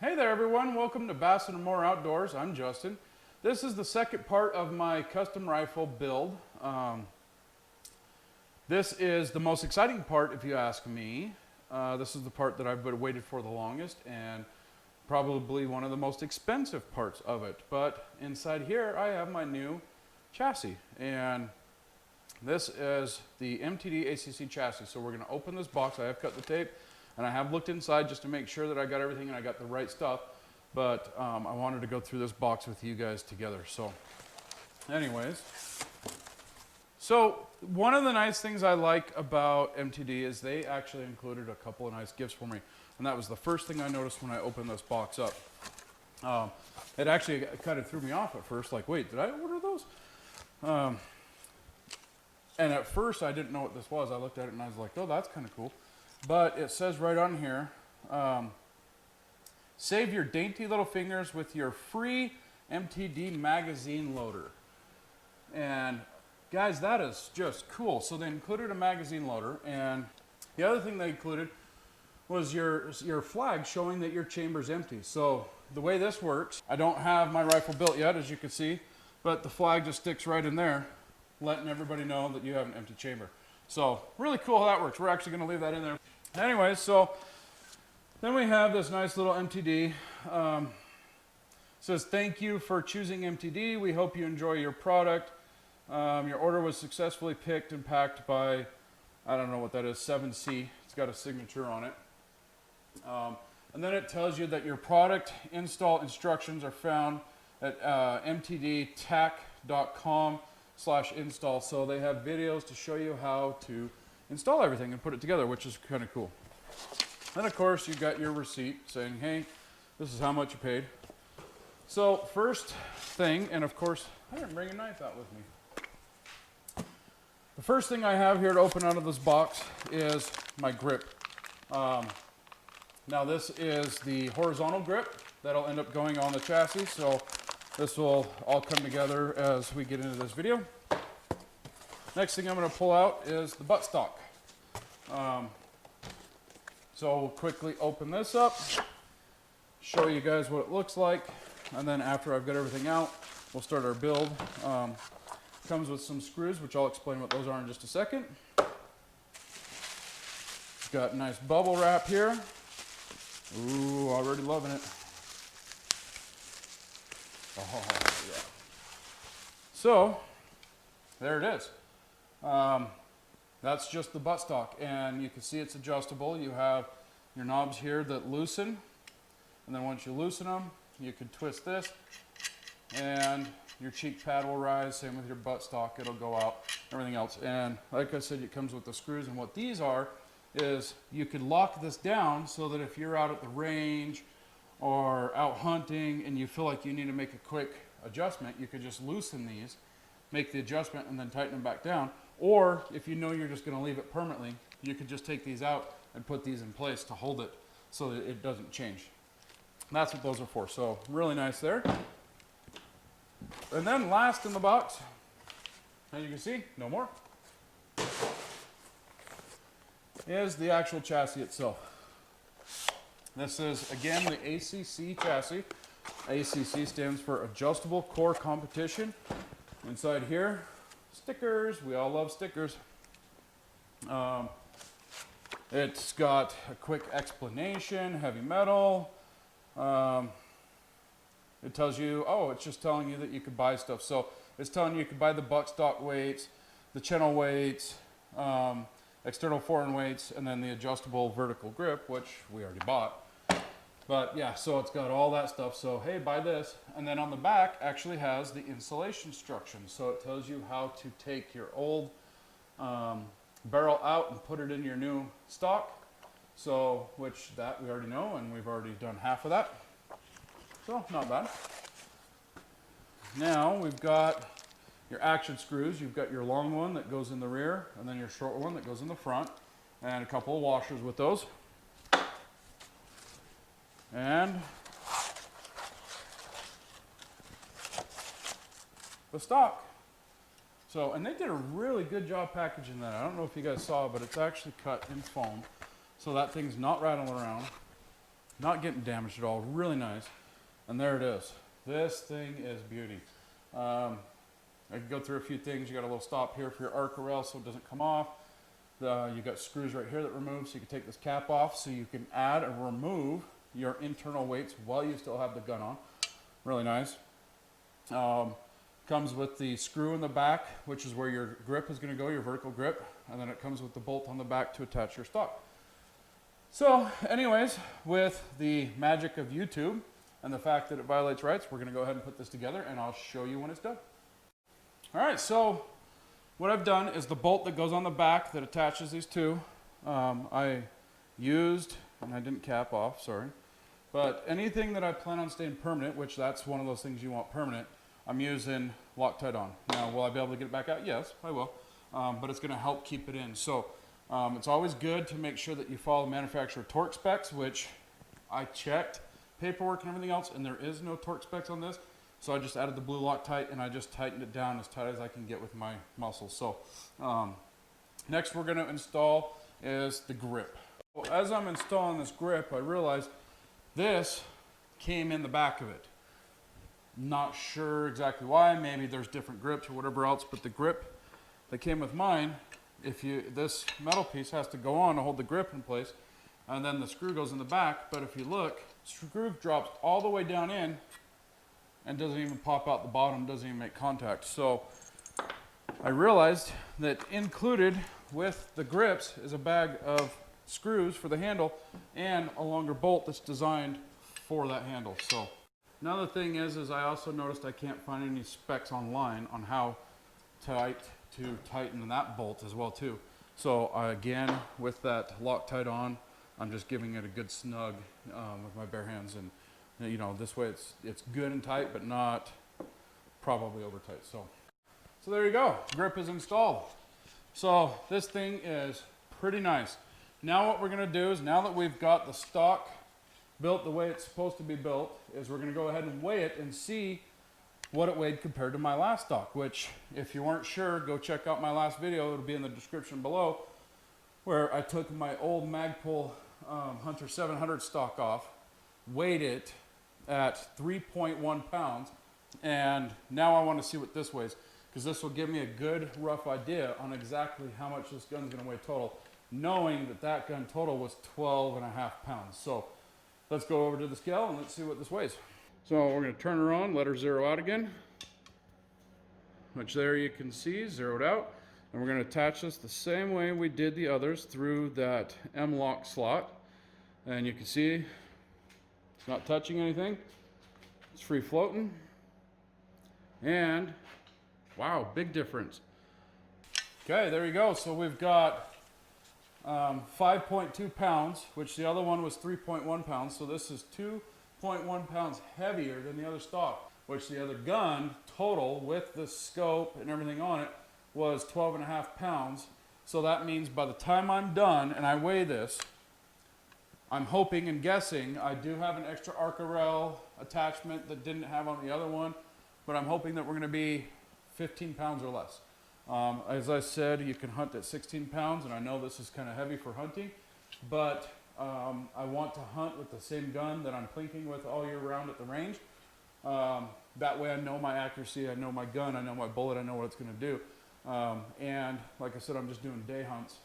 Hey there everyone, welcome to Bassett and More Outdoors. I'm Justin. This is the second part of my custom rifle build. This is the most exciting part if you ask me. This is the part that I've waited for the longest and probably one of the most expensive parts of it. But inside here I have my new chassis, and this is the MDT ACC chassis. So we're going to open this box. I have cut the tape and I have looked inside just to make sure that I got everything and I got the right stuff. But I wanted to go through this box with you guys together. So anyways, so one of the nice things I like about MDT is they actually included a couple of nice gifts for me. And that was the first thing I noticed when I opened this box up. It actually kind of threw me off at first, like, wait, did I order those? And at first I didn't know what this was. I looked at it and I was like, oh, that's kind of cool. But it says right on here, save your dainty little fingers with your free MDT magazine loader. And guys, that is just cool. So they included a magazine loader, and the other thing they included was your flag showing that your chamber's empty. So the way this works, I don't have my rifle built yet, as you can see, but the flag just sticks right in there, letting everybody know that you have an empty chamber. So really cool how that works. We're actually going to leave that in there. Anyways, so then we have this nice little MDT. Says, thank you for choosing MDT. We hope you enjoy your product. Your order was successfully picked and packed by, I don't know what that is, 7C. It's got a signature on it. And then it tells you that your product install instructions are found at mdtac.com/install. So they have videos to show you how to install everything and put it together, which is kind of cool. And of course, you got your receipt saying, hey, this is how much you paid. So first thing, and of course, I didn't bring a knife out with me. The first thing I have here to open out of this box is my grip. Now this is the horizontal grip that'll end up going on the chassis. So this will all come together as we get into this video. Next thing I'm going to pull out is the buttstock. So we'll quickly open this up, show you guys what it looks like, and then after I've got everything out, we'll start our build. Comes with some screws, which I'll explain what those are in just a second. It's got nice bubble wrap here. Ooh, already loving it. Oh, yeah. So, there it is. That's just the buttstock, and you can see it's adjustable. You have your knobs here that loosen, and then once you loosen them, you can twist this, and your cheek pad will rise. Same with your buttstock, it'll go out, everything else. And like I said, it comes with the screws, and what these are is you could lock this down so that if you're out at the range or out hunting and you feel like you need to make a quick adjustment, you could just loosen these, make the adjustment, and then tighten them back down. Or if you know you're just going to leave it permanently, you could just take these out and put these in place to hold it so that it doesn't change. And that's what those are for. So really nice there. And then last in the box, as you can see, no more, is the actual chassis itself. This is, again, the ACC chassis. ACC stands for Adjustable Core Competition. Inside here, stickers. We all love stickers. It's got a quick explanation, heavy metal. It tells you, oh, it's just telling you that you could buy stuff. So it's telling you could buy the buttstock weights, the channel weights, external foreign weights, and then the adjustable vertical grip, which we already bought. But yeah, so it's got all that stuff. So hey, buy this. And then on the back actually has the installation instructions. So it tells you how to take your old barrel out and put it in your new stock. So, which that we already know, and we've already done half of that. So not bad. Now we've got your action screws. You've got your long one that goes in the rear, and then your short one that goes in the front, and a couple of washers with those. And the stock. So, and they did a really good job packaging that. I don't know if you guys saw, but it's actually cut in foam. So that thing's not rattling around. Not getting damaged at all, really nice. And there it is. This thing is beauty. I can go through a few things. You got a little stop here for your arc rail so it doesn't come off. You got screws right here that remove, so you can take this cap off so you can add and remove your internal weights while you still have the gun on. Really nice. Comes with the screw in the back, which is where your grip is going to go, your vertical grip, and then it comes with the bolt on the back to attach your stock. So anyways, with the magic of YouTube and the fact that it violates rights, we're going to go ahead and put this together, and I'll show you when it's done. All right, so what I've done is the bolt that goes on the back that attaches these two, I used, and I didn't cap off, sorry, but anything that I plan on staying permanent, which that's one of those things you want permanent, I'm using Loctite on. Now, will I be able to get it back out? Yes, I will, but it's going to help keep it in. So it's always good to make sure that you follow manufacturer torque specs, which I checked paperwork and everything else, and there is no torque specs on this. So I just added the blue Loctite, and I just tightened it down as tight as I can get with my muscles. So next we're going to install is the grip. Well, as I'm installing this grip, I realized this came in the back of it. Not sure exactly why. Maybe there's different grips or whatever else, but the grip that came with mine, this metal piece has to go on to hold the grip in place, and then the screw goes in the back. But if you look, the screw drops all the way down in and doesn't even pop out the bottom, doesn't even make contact. So I realized that included with the grips is a bag of screws for the handle and a longer bolt that's designed for that handle. So another thing is I also noticed I can't find any specs online on how tight to tighten that bolt as well too. So again, with that Loctite on, I'm just giving it a good snug with my bare hands, and you know, this way it's good and tight, but not probably over tight. So there you go. Grip is installed. So this thing is pretty nice. Now what we're going to do is, now that we've got the stock built the way it's supposed to be built, is we're going to go ahead and weigh it and see what it weighed compared to my last stock, which if you weren't sure, go check out my last video. It'll be in the description below, where I took my old Magpul Hunter 700 stock off, weighed it at 3.1 pounds, and now I want to see what this weighs, because this will give me a good rough idea on exactly how much this gun's going to weigh total, knowing that that gun total was 12.5 pounds. So let's go over to the scale and let's see what this weighs. So we're going to turn her on, let her zero out again, which there you can see zeroed out, and we're going to attach this the same way we did the others through that M-lock slot, and you can see it's not touching anything, it's free floating, and wow, big difference. Okay, there you go. So we've got 5.2 pounds, which the other one was 3.1 pounds. So this is 2.1 pounds heavier than the other stock, which the other gun total with the scope and everything on it was 12.5 pounds. So that means by the time I'm done and I weigh this, I'm hoping and guessing I do have an extra Arca rail attachment that didn't have on the other one, but I'm hoping that we're going to be 15 pounds or less. As I said, you can hunt at 16 pounds, and I know this is kind of heavy for hunting, but I want to hunt with the same gun that I'm plinking with all year round at the range. That way I know my accuracy, I know my gun, I know my bullet, I know what it's going to do. And like I said, I'm just doing day hunts.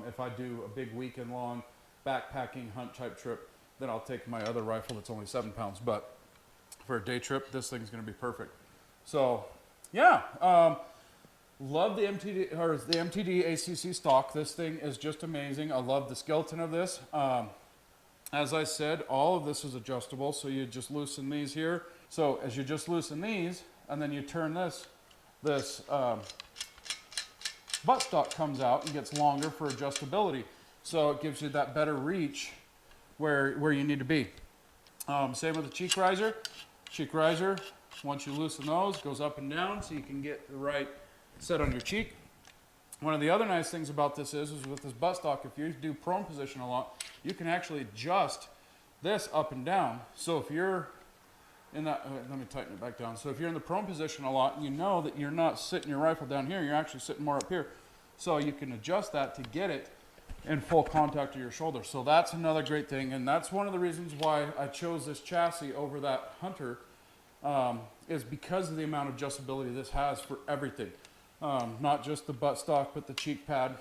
If I do a big weekend-long backpacking hunt type trip, then I'll take my other rifle that's only 7 pounds. But for a day trip, this thing's going to be perfect. So yeah, love the MDT ACC stock. This thing is just amazing. I love the skeleton of this. As I said, all of this is adjustable, so you just loosen these here. So as you just loosen these, and then you turn this buttstock comes out and gets longer for adjustability. So it gives you that better reach where you need to be. Same with the cheek riser. Cheek riser, once you loosen those, goes up and down so you can get the right set on your cheek. One of the other nice things about this is with this buttstock, if you do prone position a lot, you can actually adjust this up and down. So if you're in that, let me tighten it back down. So if you're in the prone position a lot, and you know that you're not sitting your rifle down here, you're actually sitting more up here. So you can adjust that to get it in full contact of your shoulder. So that's another great thing, and that's one of the reasons why I chose this chassis over that Hunter, is because of the amount of adjustability this has for everything. Not just the buttstock, but the cheek pad,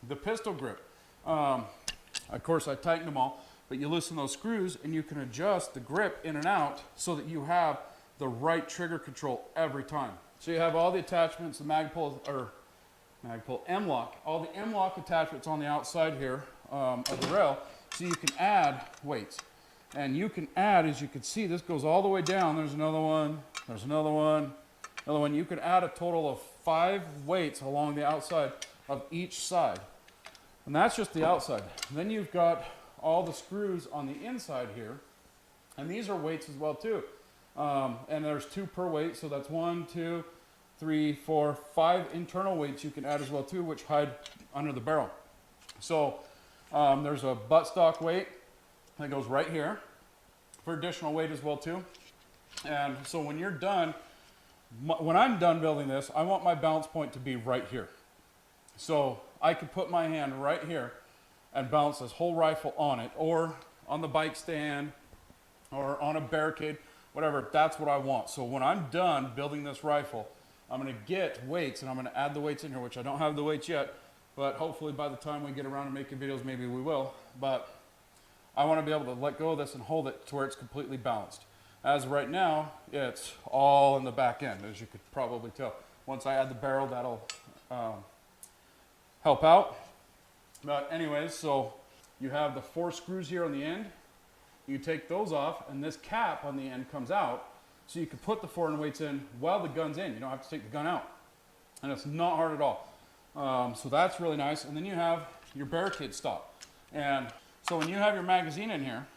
the pistol grip. Of course, I tightened them all, but you loosen those screws and you can adjust the grip in and out so that you have the right trigger control every time. So you have all the attachments, the Magpul M-Lock, all the M-Lock attachments on the outside here of the rail, so you can add weights. And you can add, as you can see, this goes all the way down. There's another one, there's another one, another one. You can add a total of 5 weights along the outside of each side. And that's just the outside. Then you've got all the screws on the inside here, and these are weights as well too. And there's 2 per weight, so that's 1, 2, 3, 4, 5 internal weights you can add as well too, which hide under the barrel. So there's a buttstock weight that goes right here for additional weight as well too. And so when you're done, when I'm done building this, I want my balance point to be right here. So I could put my hand right here and balance this whole rifle on it, or on the bike stand, or on a barricade, whatever. That's what I want. So when I'm done building this rifle, I'm going to get weights, and I'm going to add the weights in here, which I don't have the weights yet, but hopefully by the time we get around to making videos, maybe we will. But I want to be able to let go of this and hold it to where it's completely balanced. As of right now, it's all in the back end, as you could probably tell. Once I add the barrel, that'll help out. But anyways, so you have the 4 screws here on the end. You take those off, and this cap on the end comes out, so you can put the foreign weights in while the gun's in. You don't have to take the gun out, and it's not hard at all. So that's really nice. And then you have your barricade stop. And so when you have your magazine in here,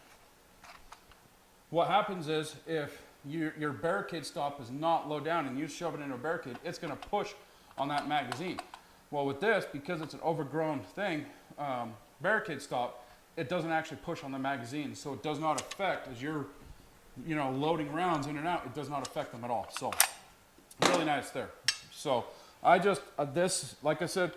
what happens is if your barricade stop is not low down and you shove it into a barricade, it's going to push on that magazine. Well, with this, because it's an overgrown thing, barricade stop, it doesn't actually push on the magazine, so it does not affect, as you're loading rounds in and out, it does not affect them at all. So really nice there. So I just this, like I said,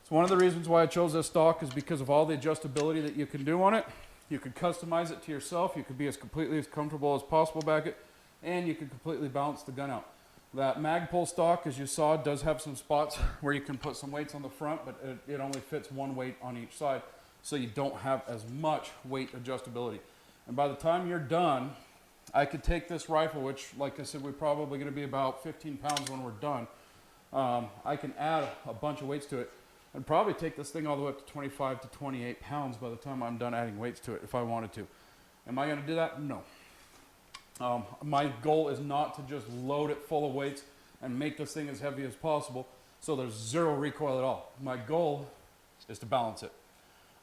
it's one of the reasons why I chose this stock, is because of all the adjustability that you can do on it. You could customize it to yourself. You could be as completely as comfortable as possible back it, and you can completely balance the gun out. That Magpul stock, as you saw, does have some spots where you can put some weights on the front, but it only fits 1 weight on each side, so you don't have as much weight adjustability. And by the time you're done, I could take this rifle, which, like I said, we're probably going to be about 15 pounds when we're done. I can add a bunch of weights to it and probably take this thing all the way up to 25 to 28 pounds by the time I'm done adding weights to it, if I wanted to. Am I going to do that? No. My goal is not to just load it full of weights and make this thing as heavy as possible so there's 0 recoil at all. My goal is to balance it.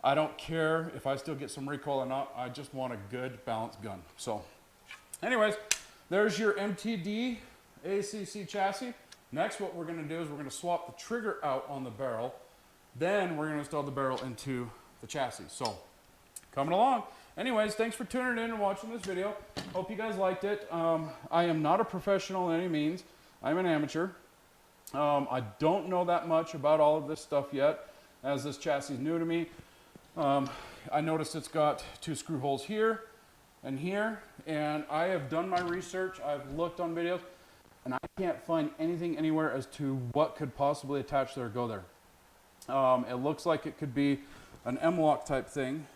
I don't care if I still get some recoil or not. I just want a good balanced gun. So anyways, there's your MDT ACC chassis. Next, what we're going to do is we're going to swap the trigger out on the barrel. Then we're going to install the barrel into the chassis. So coming along. Anyways, thanks for tuning in and watching this video. Hope you guys liked it. I am not a professional in any means. I'm an amateur. I don't know that much about all of this stuff yet, as this chassis is new to me. I noticed it's got 2 screw holes here and here, and I have done my research. I've looked on videos, and I can't find anything anywhere as to what could possibly attach there or go there. It looks like it could be an M-Lock type thing,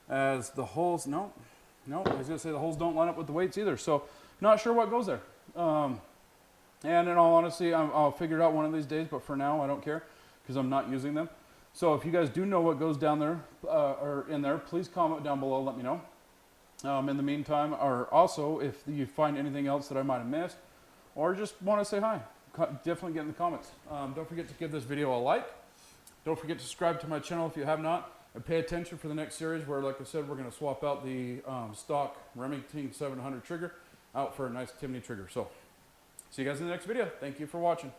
as the holes, no, I was going to say the holes don't line up with the weights either, so not sure what goes there. And in all honesty, I'll figure it out one of these days, but for now I don't care because I'm not using them. So if you guys do know what goes down there or in there, please comment down below, let me know. In the meantime, or also if you find anything else that I might have missed, or just want to say hi, definitely get in the comments. Don't forget to give this video a like. Don't forget to subscribe to my channel if you have not. And pay attention for the next series where, like I said, we're going to swap out the stock Remington 700 trigger out for a nice Timney trigger. So see you guys in the next video. Thank you for watching.